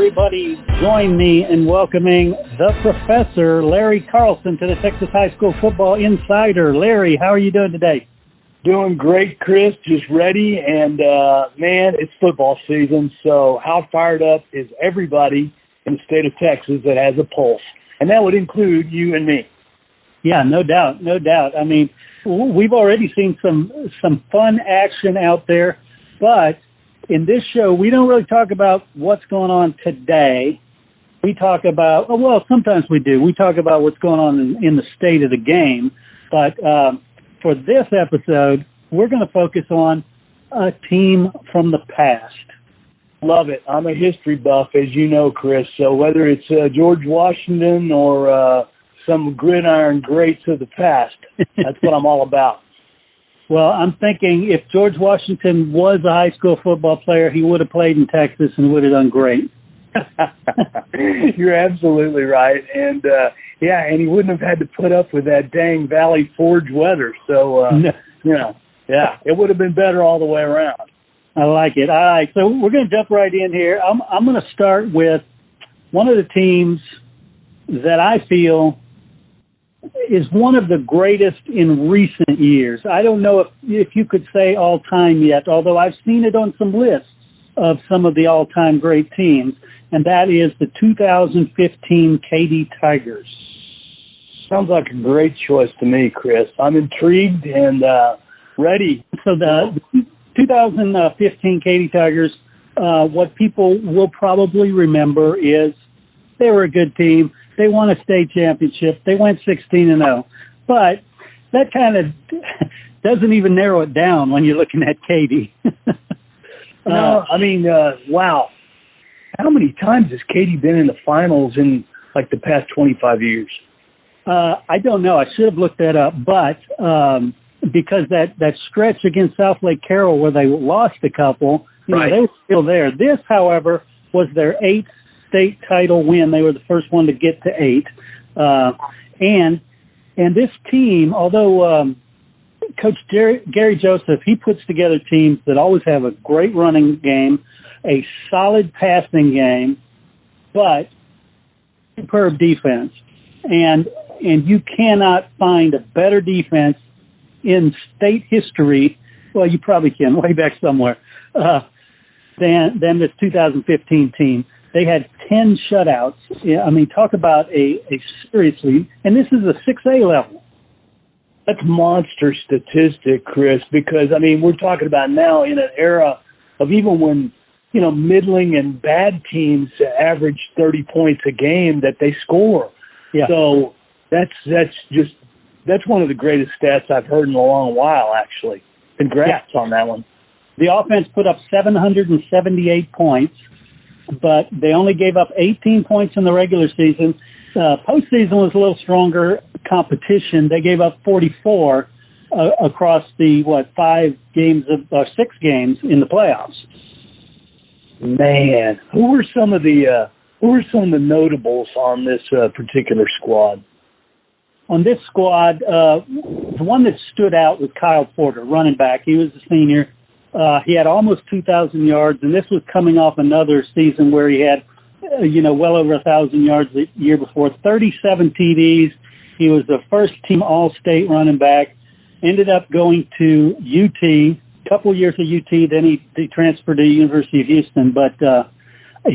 everybody join me in welcoming the professor, Larry Carlson, to the Texas High School Football Insider. Larry, how are you doing today? Doing great, Chris. Just ready. And, man, it's football season. So how fired up is everybody in the state of Texas that has a pulse? And that would include you and me. Yeah, no doubt. No doubt. I mean, we've already seen some fun action out there. But in this show, we don't really talk about what's going on today. We talk about, well, sometimes we do. We talk about what's going on in the state of the game. But for this episode, we're going to focus on a team from the past. Love it. I'm a history buff, as you know, Chris. So whether it's George Washington or some gridiron greats of the past, that's what I'm all about. Well, I'm thinking if George Washington was a high school football player, he would have played in Texas and would have done great. You're absolutely right. And, and he wouldn't have had to put up with that dang Valley Forge weather. So, it would have been better all the way around. I like it. All right, so we're going to jump right in here. I'm going to start with one of the teams that I feel is one of the greatest in recent years. I don't know if you could say all-time yet, although I've seen it on some lists of some of the all-time great teams, and that is the 2015 Katy Tigers. Sounds like a great choice to me, Chris. I'm intrigued and ready. So the 2015 Katy Tigers, what people will probably remember is they were a good team. They won a state championship. They went 16-0. But that kind of doesn't even narrow it down when you're looking at Katy. Wow. How many times has Katy been in the finals in, like, the past 25 years? I don't know. I should have looked that up. But because that stretch against South Lake Carroll where they lost a couple, right, they were still there. This, however, was their 8th state title win. They were the first one to get to 8. And this team, although Coach Gary Joseph, he puts together teams that always have a great running game, a solid passing game, but superb defense. And you cannot find a better defense in state history. Well, you probably can, way back somewhere, than this 2015 team. They had 10 shutouts. Yeah, I mean, talk about a seriously, and this is a 6A level. That's monster statistic, Chris, because, I mean, we're talking about now in an era of even when, middling and bad teams average 30 points a game that they score. Yeah. So that's one of the greatest stats I've heard in a long while, actually. Congrats on that one. The offense put up 778 points, but they only gave up 18 points in the regular season. Postseason was a little stronger competition. They gave up 44 across the 6 games in the playoffs. Man, who were some of the notables on this particular squad? On this squad, the one that stood out was Kyle Porter, running back. He was a senior. He had almost 2,000 yards, and this was coming off another season where he had, well over 1,000 yards the year before, 37 TDs. He was the first-team All-State running back, ended up going to UT, a couple years at UT, then he transferred to the University of Houston. But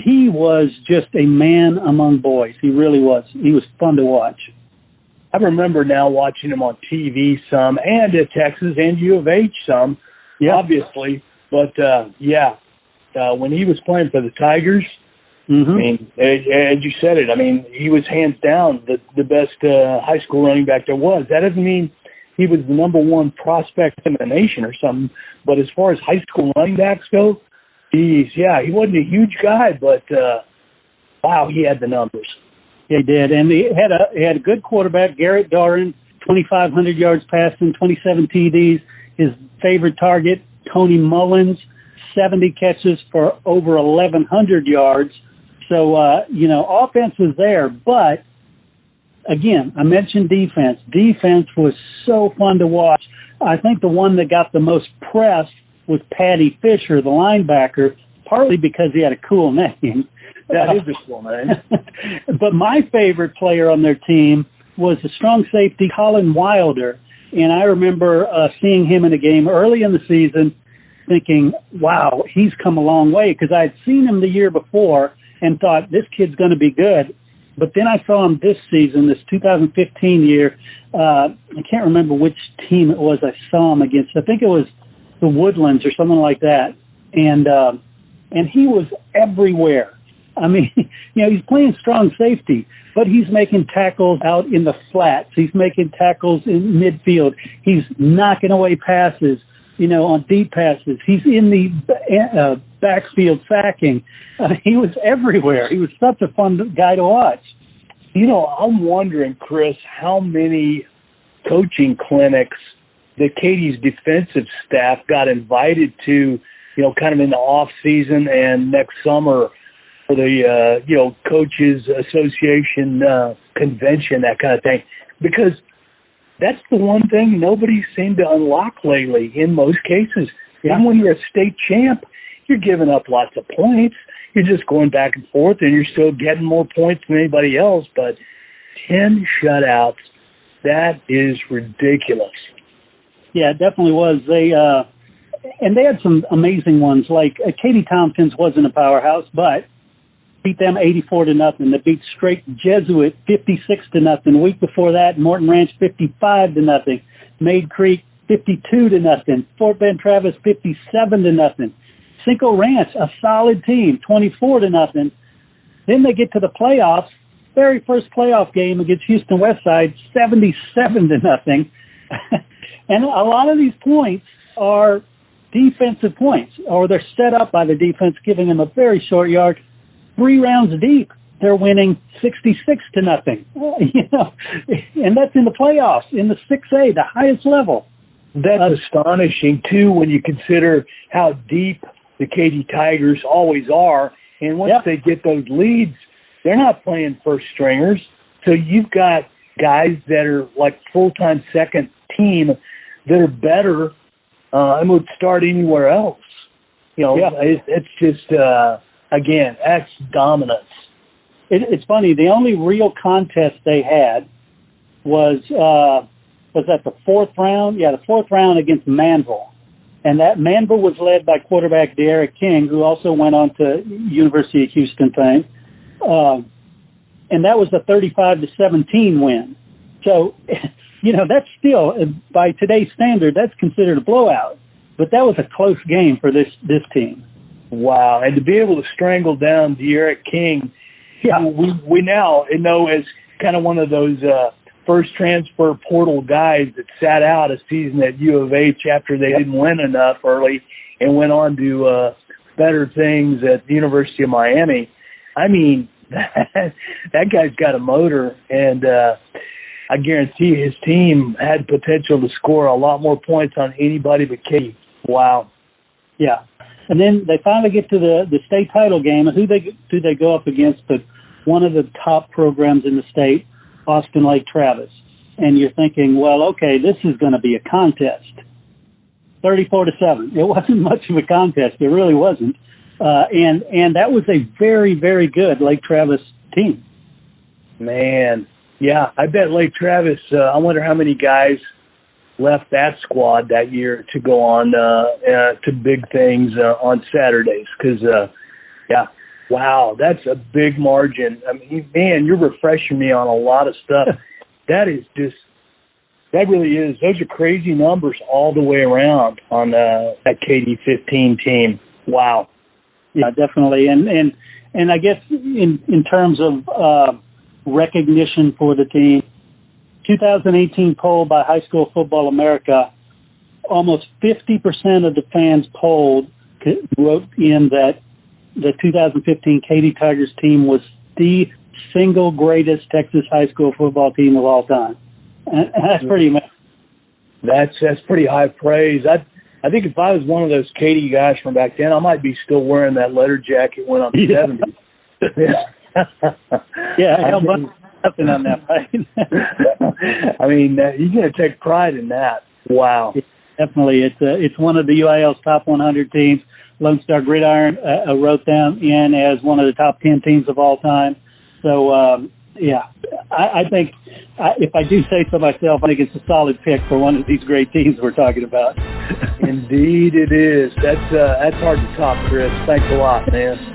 he was just a man among boys. He really was. He was fun to watch. I remember now watching him on TV some, and at Texas and U of H some. Yeah. Obviously, but when he was playing for the Tigers, mm-hmm. I mean, as you said it, I mean, he was hands down the best high school running back there was. That doesn't mean he was the number one prospect in the nation or something, but as far as high school running backs go, he wasn't a huge guy, but wow, he had the numbers. He did, and he had a good quarterback, Garrett Doran, 2,500 yards passing, 27 TDs. His favorite target, Tony Mullins, 70 catches for over 1,100 yards. So, offense was there. But, again, I mentioned defense. Defense was so fun to watch. I think the one that got the most press was Paddy Fisher, the linebacker, partly because he had a cool name. That is a cool name. But my favorite player on their team was the strong safety Holland Wilder. And I remember seeing him in a game early in the season thinking, wow, he's come a long way, because I had seen him the year before and thought, this kid's going to be good. But then I saw him this season, this 2015 year. I can't remember which team it was I saw him against. I think it was the Woodlands or something like that. And he was everywhere. I mean, he's playing strong safety, but he's making tackles out in the flats. He's making tackles in midfield. He's knocking away passes, on deep passes. He's in the backfield sacking. He was everywhere. He was such a fun guy to watch. I'm wondering, Chris, how many coaching clinics that Katy's defensive staff got invited to, kind of in the off season and next summer for the, Coaches Association convention, that kind of thing. Because that's the one thing nobody seemed to unlock lately in most cases. Yeah. Even when you're a state champ, you're giving up lots of points. You're just going back and forth, and you're still getting more points than anybody else. But 10 shutouts, that is ridiculous. Yeah, it definitely was. And they had some amazing ones. Like Katy Tompkins wasn't a powerhouse, but beat them 84-0. They beat Straight Jesuit 56-0. The week before that, Morton Ranch 55-0. Maid Creek 52-0. Fort Bend Travis 57-0. Cinco Ranch, a solid team, 24-0. Then they get to the playoffs. Very first playoff game against Houston Westside, 77-0. And a lot of these points are defensive points, or they're set up by the defense, giving them a very short yard. 3 rounds deep, they're winning 66-0. And that's in the playoffs, in the 6A, the highest level. That's astonishing, too, when you consider how deep the Katy Tigers always are. And once they get those leads, they're not playing first stringers. So you've got guys that are like full-time second team that are better and would start anywhere else. It's just, again, that's dominance. It's funny. The only real contest they had was that the fourth round? Yeah, the fourth round against Manville. And that Manville was led by quarterback Derek King, who also went on to University of Houston fame. And that was a 35-17 win. So, that's still, by today's standard, that's considered a blowout. But that was a close game for this team. Wow. And to be able to strangle down Derek King, we now know as kind of one of those first transfer portal guys that sat out a season at U of H after they didn't win enough early and went on to better things at the University of Miami. I mean, that guy's got a motor, and I guarantee his team had potential to score a lot more points on anybody but Katy. Wow. Yeah. And then they finally get to the state title game, and who do they go up against? But one of the top programs in the state, Austin Lake Travis. And you're thinking, well, okay, this is going to be a contest. 34-7. It wasn't much of a contest. It really wasn't. And that was a very, very good Lake Travis team. Man, yeah, I bet Lake Travis, I wonder how many guys left that squad that year to go on to big things on Saturdays. Because, wow, that's a big margin. I mean, man, you're refreshing me on a lot of stuff. That really is. Those are crazy numbers all the way around on that Katy 15 team. Wow. Yeah, definitely. And I guess in terms of recognition for the team, 2018 poll by High School Football America, almost 50% of the fans polled wrote in that the 2015 Katy Tigers team was the single greatest Texas high school football team of all time. And that's pretty amazing. That's pretty high praise. I think if I was one of those Katy guys from back then, I might be still wearing that leather jacket when I'm 70. Nothing on that, right? I mean, you're going to take pride in that. Wow. Definitely. It's one of the UIL's top 100 teams. Lone Star Gridiron wrote them in as one of the top 10 teams of all time. So, I think if I do say so myself, I think it's a solid pick for one of these great teams we're talking about. Indeed it is. That's hard to top, Chris. Thanks a lot, man.